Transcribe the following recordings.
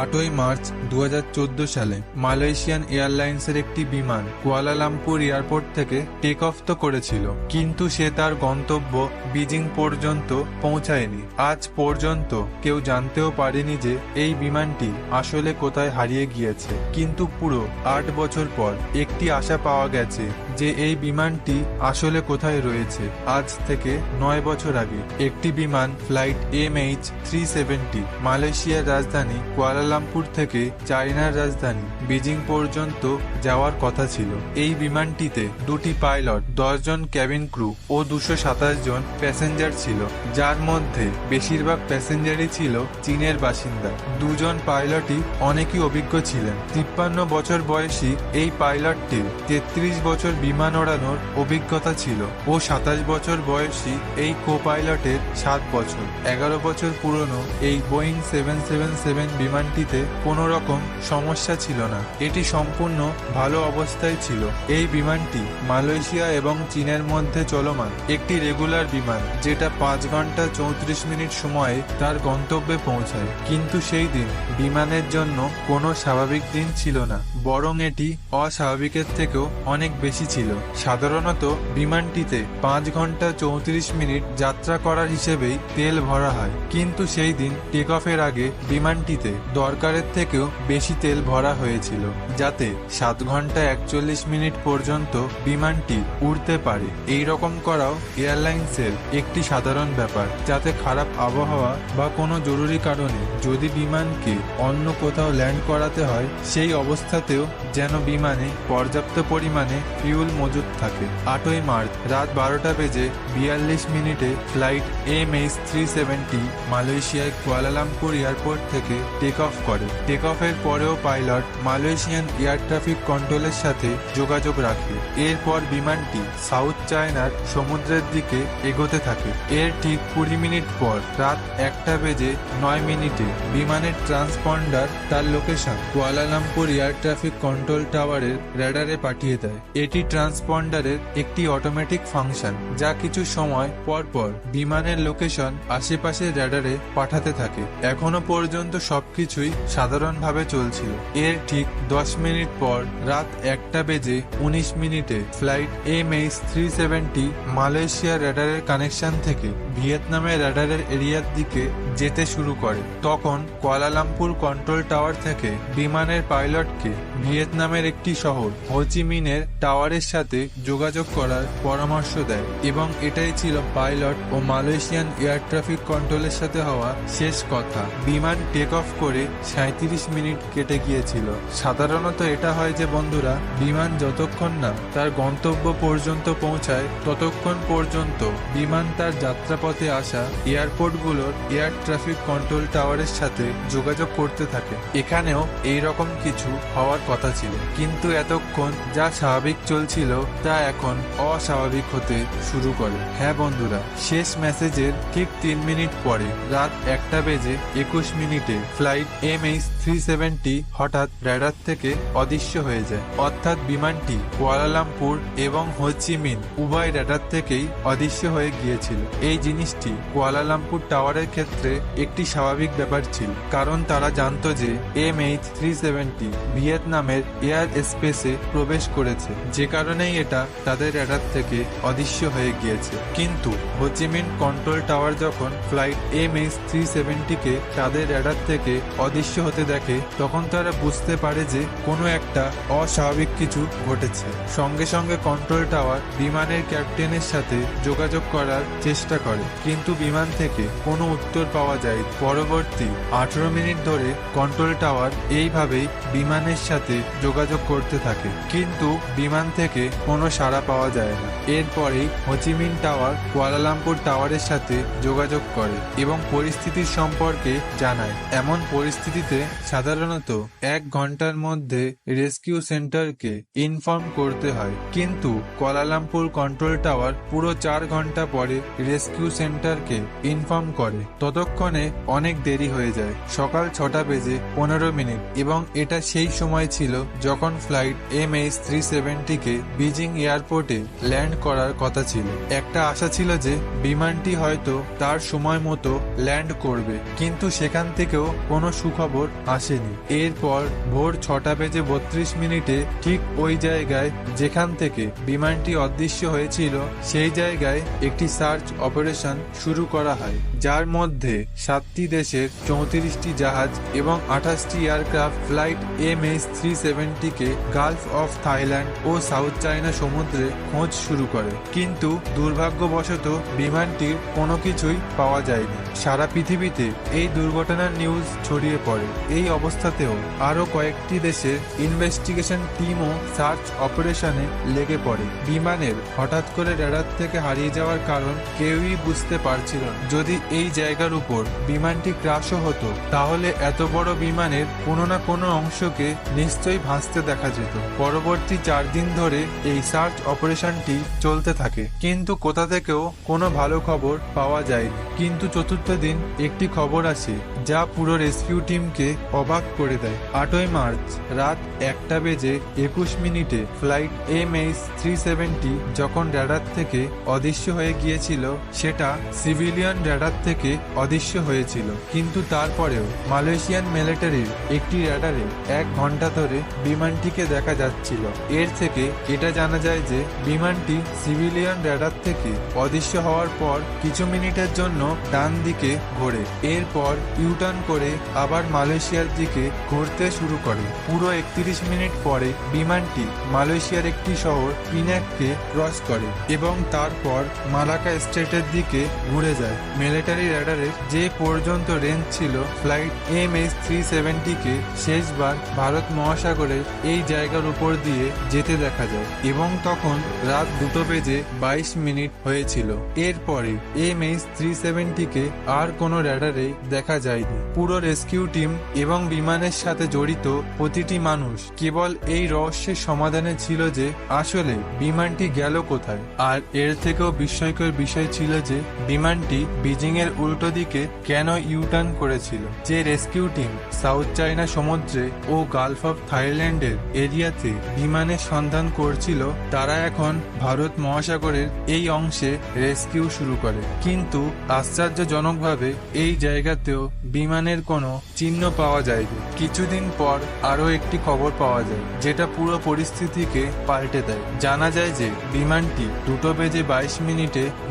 8ই March 2014 সালে Malaysian এয়ারলাইন্সের একটি বিমান কুয়ালালামপুর এয়ারপোর্ট থেকে টেক অফ তো করেছিল, কিন্তু সে তার গন্তব্য বিজিং পর্যন্ত পৌঁছায়নি। আজ পর্যন্ত কেউ জানতেও পারেনি যে এই বিমানটি আসলে কোথায় হারিয়ে গিয়েছে। কিন্তু পুরো 8 বছর পর একটি আশা পাওয়া গেছে যে এই বিমানটি আসলে কোথায় রয়েছে। আজ থেকে 9 বছর আগে একটি বিমান ফ্লাইট MH370 মালয়েশিয়ার রাজধানী কুয়ালালামপুর থেকে চায়নার রাজধানী বিজিং পর্যন্ত যাওয়ার কথা ছিল। এই বিমানটিতে দুটি পাইলট, 10 জন ক্যাবিন ক্রু ও 227 জন প্যাসেঞ্জার ছিল, যার মধ্যে বেশিরভাগ প্যাসেঞ্জারই ছিল চীনের বাসিন্দা। দুজন পাইলটই অনেকই অভিজ্ঞ ছিলেন। 53 বছর বয়সী এই পাইলটটির 33 বছর বিমান ওড়ানোর অভিজ্ঞতা ছিল ও 27 বছর বয়সী এই কো পাইলটের 7 বছর। 11 বছর পুরনো এই বোয়িং 777 বিমানটিতে কোনো রকম সমস্যা ছিল না, এটি সম্পূর্ণ ভালো অবস্থায় ছিল। এই বিমানটি মালয়েশিয়া এবং চীনের মধ্যে চলমান একটি রেগুলার বিমান, যেটা 5 ঘন্টা 34 মিনিট সময়ে তার গন্তব্যে পৌঁছায়। কিন্তু সেই দিন বিমানের জন্য কোনো স্বাভাবিক দিন ছিল না, বরং এটি অস্বাভাবিকের থেকেও অনেক বেশি ছিল। সাধারণত বিমানটিতে 5 ঘন্টা 34 মিনিট যাত্রা করার হিসেবেই তেল ভরা হয়, কিন্তু সেই দিন টেক অফের আগে বিমানটিতে দরকারের থেকেও বেশি তেল ভরা হয়েছিল, যাতে 7 ঘন্টা 41 মিনিট পর্যন্ত বিমানটি উড়তে পারে। এই রকম করাও এয়ারলাইন্সের একটি সাধারণ ব্যাপার, যাতে খারাপ আবহাওয়া বা কোনো জরুরি কারণে যদি বিমানকে অন্য কোথাও ল্যান্ড করাতে হয়, সেই অবস্থাতেও যেন বিমানে পর্যাপ্ত পরিমাণে ফিউল মজুদ থাকে। 8ই মার্চ রাত 12টা বেজে 42 মিনিটে ফ্লাইট MH370 মালয়েশিয়ায় কুয়ালালামপুর এয়ারপোর্ট থেকে টেক অফ করে। টেক অফের পরেও পাইলট মালয়েশিয়ান এয়ার ট্রাফিক কন্ট্রোলের সাথে যোগাযোগ রাখে। এরপর বিমানটি সাউথ চায়নার সমুদ্রের দিকে এগোতে থাকে। এর ঠিক 20 মিনিট পর রাত 1টা বেজে 9 মিনিটে বিমানের ট্রান্সপন্ডার তার location Kuala Lumpur air traffic control টাওয়ারের র্যাডারে পাঠিয়ে দেয়। এটি ট্রান্সপন্ডারের একটি অটোমেটিক ফাংশন, যা কিছু সময় পর পর বিমানের লোকেশন আশেপাশের র্যাডারে পাঠাতে থাকে। এখনো পর্যন্ত সবকিছুই সাধারণভাবে চলছিল। এর ঠিক 10 মিনিট পর রাত 1টা বেজে 19 মিনিটে ফ্লাইট MH370 মালয়েশিয়ার র্যাডারের কানেকশন থেকে ভিয়েতনামের র্যাডারের এরিয়ার দিকে যেতে শুরু করে। তখন কুয়ালালামপুর কন্ট্রোল টাওয়ার থেকে বিমানের পাইলটকে ভিয়েতনামের একটি শহর হোচিমিনের টাওয়ারের সাথে যোগাযোগ করার পরামর্শ দেয়, এবং এটাই ছিল পাইলট ও মালয়েশিয়ান এয়ার ট্রাফিক কন্ট্রোলের সাথে হওয়া শেষ কথা। বিমান টেক অফ করে 37 মিনিট কেটে গিয়েছিল। সাধারণত এটা হয় যে বন্ধুরা, বিমান যতক্ষণ না তার গন্তব্য পর্যন্ত পৌঁছায় ততক্ষণ পর্যন্ত বিমান তার যাত্রাপথে আসা এয়ারপোর্টগুলোর এয়ার ট্রাফিক কন্ট্রোল টাওয়ারের সাথে যোগাযোগ করতে থাকে। এখানেও এই রকম কিছু হওয়ার কথা ছিল, কিন্তু এতক্ষণ যা স্বাভাবিক চলছিল তা এখন অস্বাভাবিক হতে শুরু করে। হ্যাঁ বন্ধুরা, শেষ মেসেজের ঠিক 3 মিনিট পরে রাত 1টা বেজে 21 মিনিটে ফ্লাইট MH370 হঠাৎ র্যাডার থেকে অদৃশ্য হয়ে যায়। অর্থাৎ বিমানটি কুয়ালালামপুর এবং হোচিমিন উভয় র্যাডার থেকেই অদৃশ্য হয়ে গিয়েছিল। এই জিনিসটি কুয়ালালামপুর টাওয়ারের ক্ষেত্রে একটি স্বাভাবিক ব্যাপার ছিল, কারণ তারা জানতো যে MH370 ভিয়েতনামের এয়ার স্পেসে প্রবেশ করেছে, যে কারণেই এটা তাদের র্যাডার থেকে অদৃশ্য হয়ে গিয়েছে। কিন্তু হোচিমিন কন্ট্রোল টাওয়ার যখন ফ্লাইট MH370 কে তাদের র্যাডার থেকে অদৃশ্য হতে দেখে, তখন তারা বুঝতে পারে যে কোনো একটা অস্বাভাবিক কিছু ঘটেছে। সঙ্গে সঙ্গে কন্ট্রোল টাওয়ার বিমানের ক্যাপ্টেনের সাথে যোগাযোগ করার চেষ্টা করে, কিন্তু বিমান থেকে কোনো উত্তর পাওয়া যায়। পরবর্তী 18 মিনিট ধরে কন্ট্রোল টাওয়ার এইভাবেই বিমানের সাথে যোগাযোগ করতে থাকে, কিন্তু বিমান থেকে কোনো সাড়া পাওয়া যায় না। এরপরেই হোচিমিন টাওয়ার কুয়ালালামপুর টাওয়ারের সাথে যোগাযোগ করে এবং পরিস্থিতির সম্পর্কে জানায়। এমন পরিস্থিতিতে সাধারণত 1 ঘন্টার মধ্যে রেস্কিউ সেন্টারকে ইনফর্ম করতে হয়, কিন্তু কুয়ালালামপুর কন্ট্রোল টাওয়ার পুরো 4 ঘন্টা পরে রেস্কিউ সেন্টারকে ইনফর্ম করে। ততক্ষণে অনেক দেরি হয়ে যায়, সকাল 6:15 এবং এটা সেই সময় ছিল যখন ফ্লাইট MH370 বিজিং এয়ারপোর্টে ল্যান্ড করার কথা ছিল। একটা আশা ছিল যে বিমানটি হয়তো তার সময় মতো ল্যান্ড করবে, কিন্তু সেখান থেকেও কোনো সুখবর আসেনি। এরপর ভোর 6:32 ঠিক ওই জায়গায় যেখান থেকে বিমানটি অদৃশ্য হয়েছিল সেই জায়গায় একটি সার্চ অপারেশন শুরু করা হয়, যার মধ্যে 7টি দেশের 34টি জাহাজ এবং 28টি aircraft flight MH370 Gulf of Thailand ও সাউথ চায়না সমুদ্রে খোঁজ শুরু করে। কিন্তু দুর্ভাগ্যবশত বিমানটির কোনো কিছুই পাওয়া যায়নি। সারা পৃথিবীতে এই দুর্ঘটনার নিউজ ছড়িয়ে পড়ে। এই অবস্থাতেও আরো কয়েকটি দেশের ইনভেস্টিগেশন টিমও সার্চ অপারেশনে লেগে পড়ে। বিমানের হঠাৎ করে রাডার থেকে হারিয়ে যাওয়ার কারণ কেউই বুঝতে পারছিল না। যদি এই জায়গার উপর বিমানটি ক্র্যাশও হতো, তাহলে এত বড় বিমানের কোনো না কোনো অংশকে নিশ্চয়ই ভাসতে দেখা যেত। পরবর্তী 4 দিন ধরে এই সার্চ অপারেশনটি চলতে থাকে, কিন্তু কোথা থেকেও কোনো ভালো খবর পাওয়া যায়নি। কিন্তু চতুর্থ দিন একটি খবর আসে যা পুরো রেস্কিউ টিমকে অবাক করে দেয়। 8ই মার্চ রাত 1:21 ফ্লাইট MH370 যখন রাডার থেকে অদৃশ্য হয়ে গিয়েছিল, সেটা সিভিলিয়ান রাডার থেকে অদৃশ্য হয়েছিল। কিন্তু তারপরেও মালয়েশিয়ান মিলিটারির একটি রাডারে 1 ঘন্টা ধরে বিমানটিকে দেখা যাচ্ছিল। এর থেকে এটা জানা যায় যে বিমানটি সিভিলিয়ান রাডার থেকে অদৃশ্য হওয়ার পর কিছু মিনিটের জন্য ডান দিকে ঘোরে, এরপর ইউটার্ন করে আবার মালয়েশিয়ার দিকে ঘুরতে শুরু করে। পুরো 31 মিনিট পরে বিমানটি মালয়েশিয়ার একটি শহর পিনাককে ক্রস করে এবং তারপর মালাক্কা স্টেটের দিকে ঘুরে যায়। মিলিটারি রাডারের যে পর্যন্ত রেঞ্জ ছিল, ফ্লাইট MH370 শেষবার ভারত মহাসাগরের এই জায়গার উপর দিয়ে যেতে দেখা যায় এবং তখন রাত 2:22 হয়েছিল। এরপরে MH370 আর কোনো রাডারে দেখা যায়নি। পুরো রেস্কিউ টিম এবং বিমানের সাথে জড়িত প্রতিটি মানুষ কেবল এই রহস্যের সমাধানে ছিল যে আসলে বিমানটি গেল কোথায়। আর এর থেকেও বিস্ময়কর বিষয় ছিল যে বিমানটি বিজিং এর উল্টো দিকে কেন ইউটার্ন করেছিল। যে রেস্কিউ টিম সাউথ চায়না সমুদ্রে ও গালফ অফ থাইল্যান্ডের এরিয়াতে বিমানের সন্ধান করছিল, তারা এখন ভারত মহাসাগরের এই অংশে রেস্কিউ শুরু করে। কিন্তু আশ্চর্যজনকভাবে এই জায়গাতেও বিমানের কোনো চিহ্ন পাওয়া যায়নি। কিছুদিন পর আরো একটি খবর পাওয়া যায় যেটা পুরো পরিস্থিতিকে পাল্টে দেয়। জানা যায় যে বিমানটি 2:22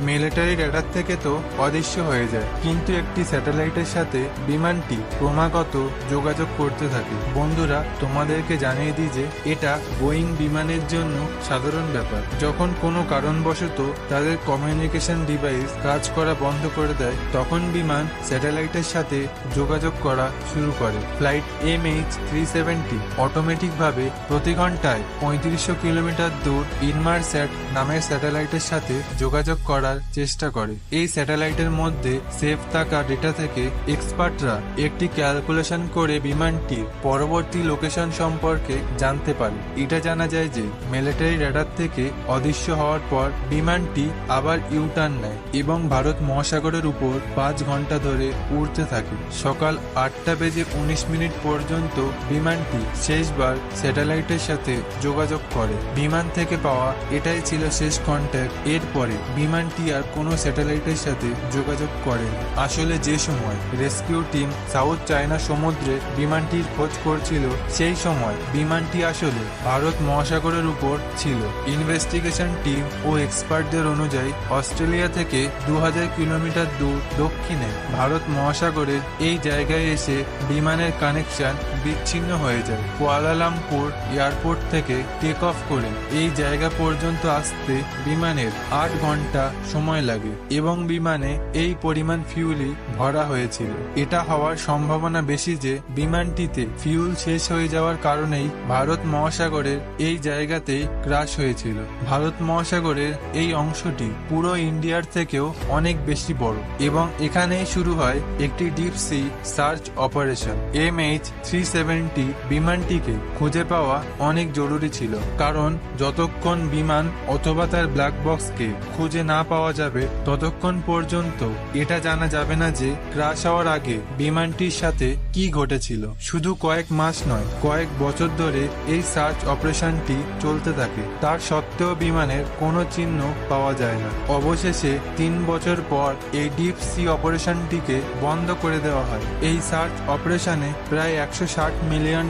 মিলিটারি রাডার থেকে তো অদৃশ্য হয়ে যায়, কিন্তু একটি স্যাটেলাইটের সাথে বিমানটি ক্রমাগত যোগাযোগ করতে থাকে। বন্ধুরা, তোমাদেরকে জানিয়ে দিই যে এটা বোয়িং বিমানের জন্য সাধারণ ব্যাপার। যখন কোনো কারণবশত তাদের কমিউনিকেশন ডিভাইস কাজ করা বন্ধ করে দেয়, তখন বিমান স্যাটেলাইটের সাথে যোগাযোগ করা শুরু করে। ফ্লাইট MH370 অটোমেটিকভাবে প্রতি ঘন্টায় 3500 কিলোমিটার দূর ইনমারস্যাট নামের স্যাটেলাইটের সাথে যোগাযোগ করার চেষ্টা করে। এই স্যাটেলাইটের মধ্যে সেভ থাকা ডেটা থেকে এক্সপার্টরা একটি ক্যালকুলেশন করে বিমানটির পরবর্তী লোকেশন সম্পর্কে জানতে পারে। এটা জানা যায় যে মিলিটারি রাডার থেকে অদৃশ্য হওয়ার পর বিমানটি আবার ইউটার্ন নেয় এবং ভারত মহাসাগরের উপর 5 ঘন্টা ধরে উড়তে থাকে। সকাল 8:19 পর্যন্ত বিমানটি শেষবার স্যাটেলাইটের সাথে যোগাযোগ করে। বিমান থেকে পাওয়া এটাই ছিল শেষ কন্ট্যাক্ট। এরপরে বিমানটি আর কোনো স্যাটেলাইটের সাথে যোগাযোগ করেনি। আসলে যে সময় রেস্কিউ টিম সাউথ চায়না সমুদ্রে বিমানটির খোঁজ করছিল, সেই সময় বিমানটি আসলে ভারত মহাসাগরের উপর ছিল। ইনভেস্টিগেশন টিম ও এক্সপার্টদের অনুযায়ী অস্ট্রেলিয়া থেকে 2000 কিলোমিটার দূর দক্ষিণে ভারত মহাসাগরের এই জায়গায় এসে বিমানের কানেকশন বিচ্ছিন্ন হয়ে যায়। কুয়ালালামপুর এয়ারপোর্ট থেকে টেক অফ করে এই জায়গা পর্যন্ত আসতে বিমানের 8 ঘন্টা সময় লাগে এবং বিমানে এই পরিমাণ ফিউলই ভরা হয়েছিল। এটা হওয়ার সম্ভাবনা বেশি যে বিমানটিতে ফিউল শেষ হয়ে যাওয়ার কারণেই ভারত মহাসাগরের এই জায়গাতেই ক্র্যাশ হয়েছিল। ভারত মহাসাগরের এই অংশটি পুরো ইন্ডিয়ার থেকেও অনেক বেশি বড় এবং এখানেই শুরু হয় একটি deep sea search operation. MH370 বিমানটিকে খুঁজে পাওয়া অনেক জরুরি ছিল, কারণ যতক্ষণ বিমান অথবা তার ব্ল্যাক বক্সকে খুঁজে না পাওয়া যাবে ততক্ষণ পর্যন্ত এটা জানা যাবে না যে ক্রাশ হওয়ার আগে বিমানটির সাথে কি ঘটেছিল। শুধু কয়েক মাস নয়, কয়েক বছর ধরে এই সার্চ অপারেশনটি চলতে থাকে। তার সত্ত্বেও বিমানের কোনো চিহ্ন পাওয়া যায় না। অবশেষে 3 বছর পর এই ডিপ সি অপারেশনটিকে বন্ধ করে দেওয়া হয়। এই সার্চ অপারেশনে প্রায় $160 মিলিয়ন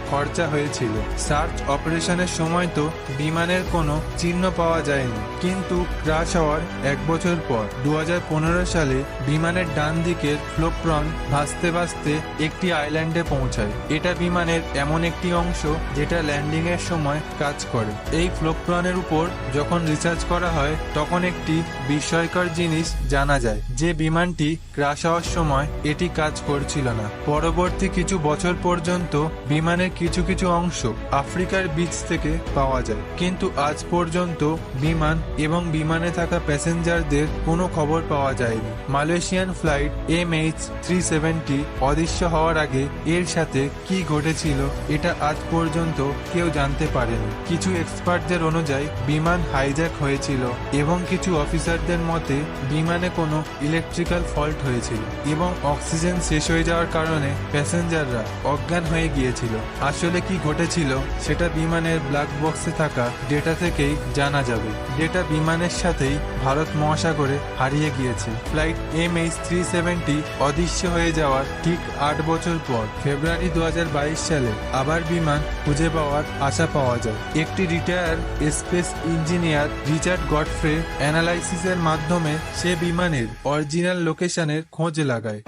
খরচা হয়েছিল। সার্চ অপারেশনের সময় তো বিমানের কোনো চিহ্ন পাওয়া যায়নি, কিন্তু ক্রাশ হওয়ার 1 বছর পর 2015 সালে বিমানের ডান দিকের ফ্লোপ্রন ভাসতে ভাসতে একটি আইল্যান্ডে পৌঁছায়। এটা বিমানের এমন একটি অংশ যেটা ল্যান্ডিং এর সময় কাজ করে। এই ফ্লোপ্রনের উপর যখন রিসার্চ করা হয় তখন একটি বিস্ময়কর জিনিস জানা যায় যে বিমানটি ক্রাশ হওয়ার সময় এটি কাজ করছিল না। পরবর্তী কিছু বছর পর্যন্ত বিমানের কিছু কিছু অংশ আফ্রিকার বিচ থেকে পাওয়া যায়, কিন্তু আজ পর্যন্ত বিমান এবং বিমানে থাকা প্যাসেঞ্জারদের কোনো খবর পাওয়া যায়নি। মালয়েশিয়ান ফ্লাইট MH370 অদৃশ্য হওয়ার আগে এর সাথে কি ঘটেছিল এটা আজ পর্যন্ত কেউ জানতে পারেনি। কিছু এক্সপার্টদের অনুযায়ী বিমান হাইজ্যাক হয়েছিল এবং কিছু অফিসারদের মতে বিমানে কোনো ইলেকট্রিক্যাল ফল্ট হয়েছিল এবং অক্সিজেন শেষ হয়ে যাওয়ার কারণে প্যাসেঞ্জাররা অজ্ঞান হয়ে গিয়েছিল। আসলে কি ঘটেছিল সেটা বিমানের ব্ল্যাক বক্সে থাকা ডেটা থেকেই জানা যাবে। ডেটা বিমানের সাথেই ভারত মহাসাগরে হারিয়ে গিয়েছে। ফ্লাইট MH370 অদৃশ্য হয়ে যাওয়ার ঠিক 8 বছর পর ফেব্রুয়ারি 2022 সালে আবার বিমান খুঁজে পাওয়ার আশা পাওয়া যায়। একটি retire space engineer Richard Godfrey অ্যানালাইসিসের মাধ্যমে সে বিমানের অরিজিনাল লোকেশনের খোঁজ লাগায়।